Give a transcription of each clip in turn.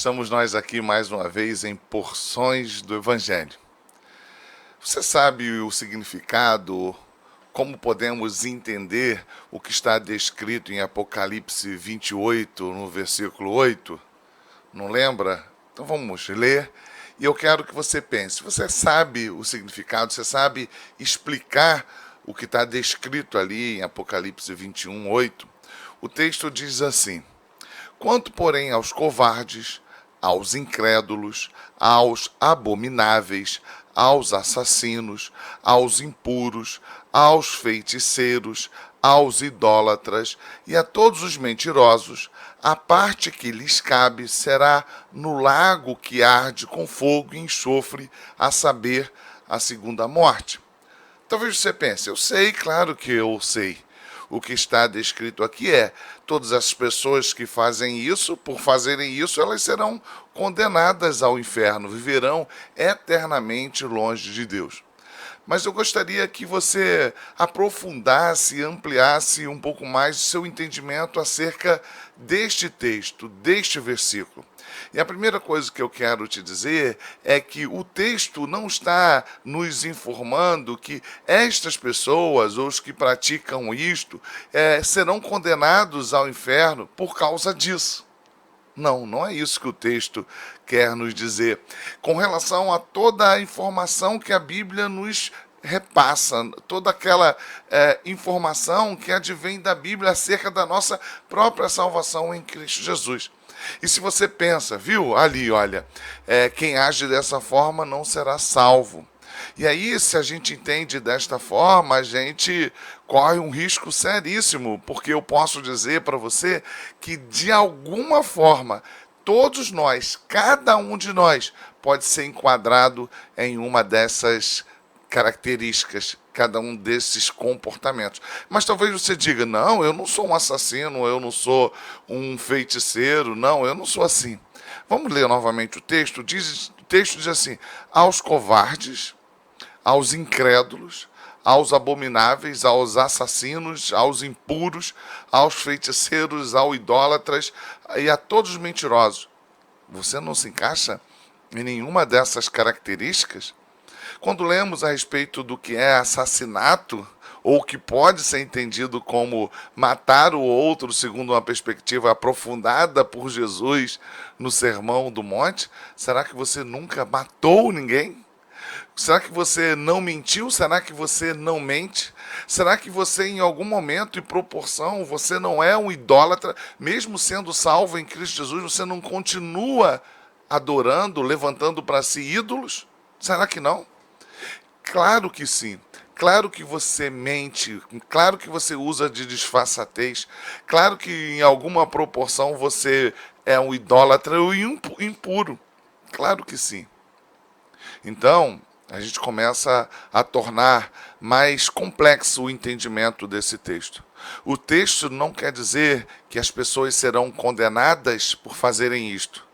Estamos nós aqui mais uma vez em porções do Evangelho. Você sabe o significado, como podemos entender o que está descrito em Apocalipse 28, no versículo 8? Não lembra? Então vamos ler. E eu quero que você pense. Você sabe o significado, você sabe explicar o que está descrito ali em Apocalipse 21, 8? O texto diz assim: quanto, porém, aos covardes, aos incrédulos, aos abomináveis, aos assassinos, aos impuros, aos feiticeiros, aos idólatras e a todos os mentirosos, a parte que lhes cabe será no lago que arde com fogo e enxofre, a saber, a segunda morte. Talvez você pense, eu sei, claro que eu sei. O que está descrito aqui é: todas as pessoas que fazem isso, por fazerem isso, elas serão condenadas ao inferno, viverão eternamente longe de Deus. Mas eu gostaria que você aprofundasse, ampliasse um pouco mais o seu entendimento acerca deste texto, deste versículo. E a primeira coisa que eu quero te dizer é que o texto não está nos informando que estas pessoas, ou os que praticam isto, serão condenados ao inferno por causa disso. Não, não é isso que o texto quer nos dizer. Com relação a toda a informação que a Bíblia nos repassa, toda aquela informação que advém da Bíblia acerca da nossa própria salvação em Cristo Jesus. E se você pensa, viu, ali, olha, quem age dessa forma não será salvo. E aí, se a gente entende desta forma, a gente corre um risco seríssimo, porque eu posso dizer para você que, de alguma forma, todos nós, cada um de nós, pode ser enquadrado em uma dessas características, cada um desses comportamentos. Mas talvez você diga: não, eu não sou um assassino, eu não sou um feiticeiro, não, eu não sou assim. Vamos ler novamente o texto. O texto diz assim: aos covardes, aos incrédulos, aos abomináveis, aos assassinos, aos impuros, aos feiticeiros, aos idólatras e a todos os mentirosos. Você não se encaixa em nenhuma dessas características? Quando lemos a respeito do que é assassinato, ou que pode ser entendido como matar o outro, segundo uma perspectiva aprofundada por Jesus no Sermão do Monte, será que você nunca matou ninguém? Será que você não mentiu? Será que você não mente? Será que você, em algum momento e proporção, você não é um idólatra? Mesmo sendo salvo em Cristo Jesus, você não continua adorando, levantando para si ídolos? Será que não? Claro que sim. Claro que você mente, claro que você usa de disfarçatez, claro que em alguma proporção você é um idólatra ou impuro. Claro que sim. Então, a gente começa a tornar mais complexo o entendimento desse texto. O texto não quer dizer que as pessoas serão condenadas por fazerem isto.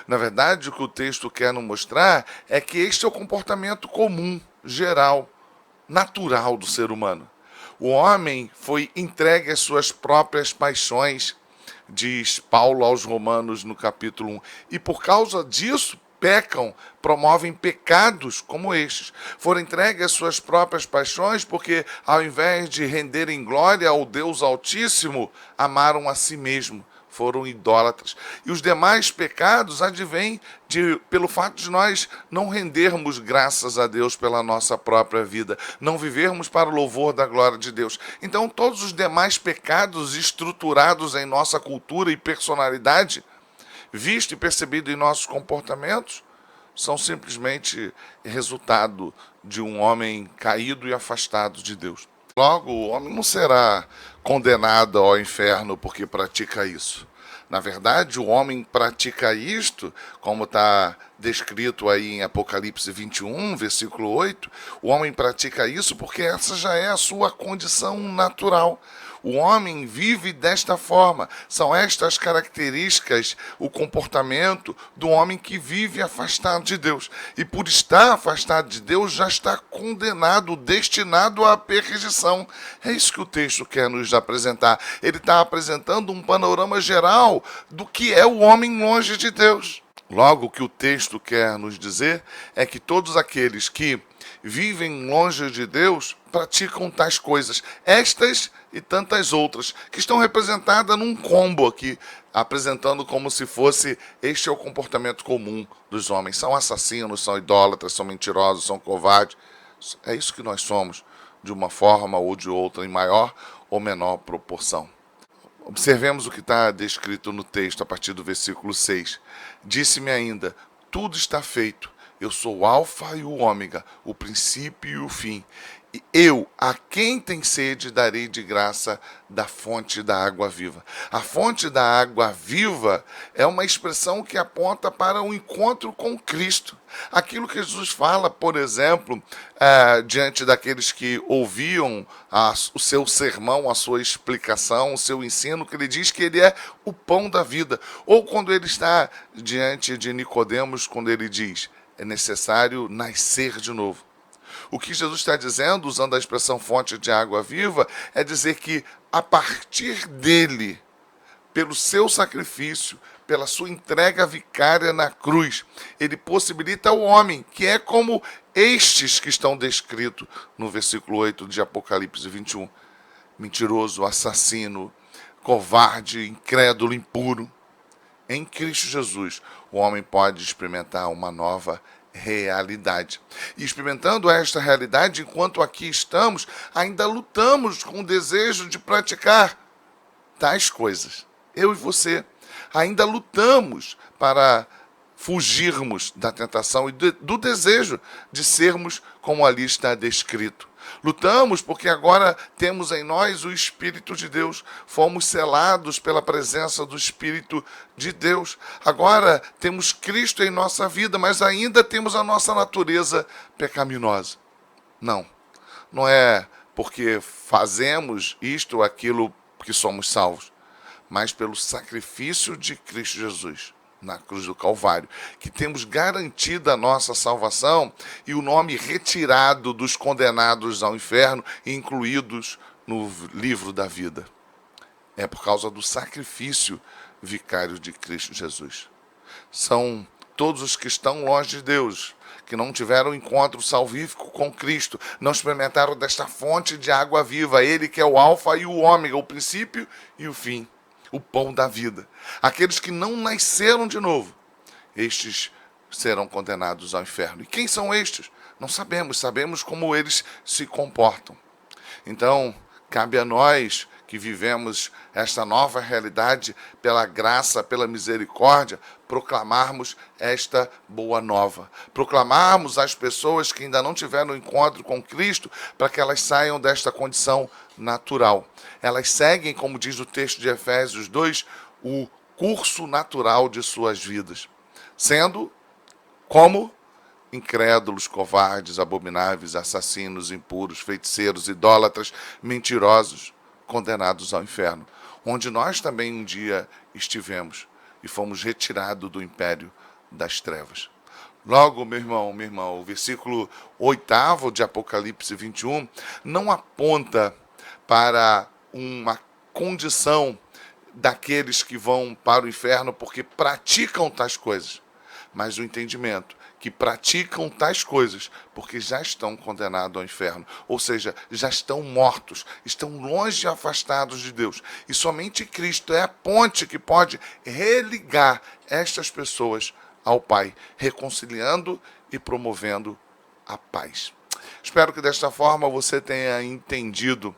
Na verdade, o que o texto quer nos mostrar é que este é o comportamento comum, geral, natural do ser humano. O homem foi entregue às suas próprias paixões, diz Paulo aos Romanos no capítulo 1, e por causa disso pecam, promovem pecados como estes. Foram entregues às suas próprias paixões porque, ao invés de renderem glória ao Deus Altíssimo, amaram a si mesmo. Foram idólatras. E os demais pecados advêm pelo fato de nós não rendermos graças a Deus pela nossa própria vida, não vivermos para o louvor da glória de Deus. Então, todos os demais pecados estruturados em nossa cultura e personalidade, visto e percebido em nossos comportamentos, são simplesmente resultado de um homem caído e afastado de Deus. Logo, o homem não será condenado ao inferno porque pratica isso. Na verdade, o homem pratica isto, como está descrito aí em Apocalipse 21, versículo 8, o homem pratica isso porque essa já é a sua condição natural. O homem vive desta forma. São estas características, o comportamento do homem que vive afastado de Deus. E por estar afastado de Deus, já está condenado, destinado à perdição. É isso que o texto quer nos apresentar. Ele está apresentando um panorama geral do que é o homem longe de Deus. Logo, o que o texto quer nos dizer é que todos aqueles que vivem longe de Deus praticam tais coisas, estas e tantas outras, que estão representadas num combo aqui, apresentando como se fosse este é o comportamento comum dos homens. São assassinos, são idólatras, são mentirosos, são covardes. É isso que nós somos, de uma forma ou de outra, em maior ou menor proporção. Observemos o que está descrito no texto a partir do versículo 6. Disse-me ainda, tudo está feito. Eu sou o alfa e o ômega, o princípio e o fim. E eu, a quem tem sede, darei de graça da fonte da água viva. A fonte da água viva é uma expressão que aponta para o encontro com Cristo. Aquilo que Jesus fala, por exemplo, diante daqueles que ouviam o seu sermão, a sua explicação, o seu ensino, que ele diz que ele é o pão da vida. Ou quando ele está diante de Nicodemos, quando ele diz, é necessário nascer de novo. O que Jesus está dizendo, usando a expressão fonte de água viva, é dizer que a partir dele, pelo seu sacrifício, pela sua entrega vicária na cruz, ele possibilita ao homem, que é como estes que estão descritos no versículo 8 de Apocalipse 21. Mentiroso, assassino, covarde, incrédulo, impuro. Em Cristo Jesus, o homem pode experimentar uma nova realidade. E experimentando esta realidade, enquanto aqui estamos, ainda lutamos com o desejo de praticar tais coisas. Eu e você ainda lutamos para fugirmos da tentação e do desejo de sermos como ali está descrito. Lutamos porque agora temos em nós o Espírito de Deus. Fomos selados pela presença do Espírito de Deus. Agora temos Cristo em nossa vida, mas ainda temos a nossa natureza pecaminosa. Não é porque fazemos isto ou aquilo que somos salvos, mas pelo sacrifício de Cristo Jesus na cruz do Calvário, que temos garantida a nossa salvação e o nome retirado dos condenados ao inferno e incluídos no livro da vida. É por causa do sacrifício vicário de Cristo Jesus. São todos os que estão longe de Deus, que não tiveram encontro salvífico com Cristo, não experimentaram desta fonte de água viva, ele que é o alfa e o ômega, o princípio e o fim, o pão da vida. Aqueles que não nasceram de novo, estes serão condenados ao inferno. E quem são estes? Não sabemos, sabemos como eles se comportam. Então, cabe a nós que vivemos esta nova realidade, pela graça, pela misericórdia, proclamarmos esta boa nova. Proclamarmos às pessoas que ainda não tiveram encontro com Cristo, para que elas saiam desta condição natural. Elas seguem, como diz o texto de Efésios 2, o curso natural de suas vidas, sendo como incrédulos, covardes, abomináveis, assassinos, impuros, feiticeiros, idólatras, mentirosos, condenados ao inferno, onde nós também um dia estivemos e fomos retirados do império das trevas. Logo, meu irmão, minha irmã, o versículo 8 de Apocalipse 21 não aponta para uma condição daqueles que vão para o inferno porque praticam tais coisas, mas o entendimento que praticam tais coisas porque já estão condenados ao inferno, ou seja, já estão mortos, estão longe e afastados de Deus. E somente Cristo é a ponte que pode religar estas pessoas ao Pai, reconciliando e promovendo a paz. Espero que desta forma você tenha entendido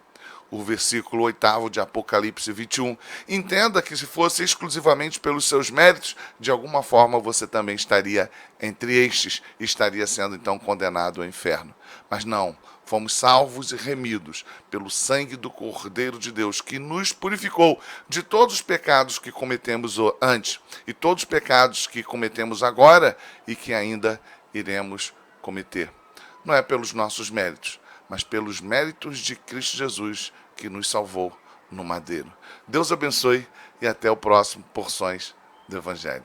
o versículo 8 de Apocalipse 21. Entenda que se fosse exclusivamente pelos seus méritos, de alguma forma você também estaria entre estes, e estaria sendo então condenado ao inferno. Mas não, fomos salvos e remidos pelo sangue do Cordeiro de Deus, que nos purificou de todos os pecados que cometemos antes, e todos os pecados que cometemos agora, e que ainda iremos cometer. Não é pelos nossos méritos, mas pelos méritos de Cristo Jesus, que nos salvou no madeiro. Deus abençoe e até o próximo Porções do Evangelho.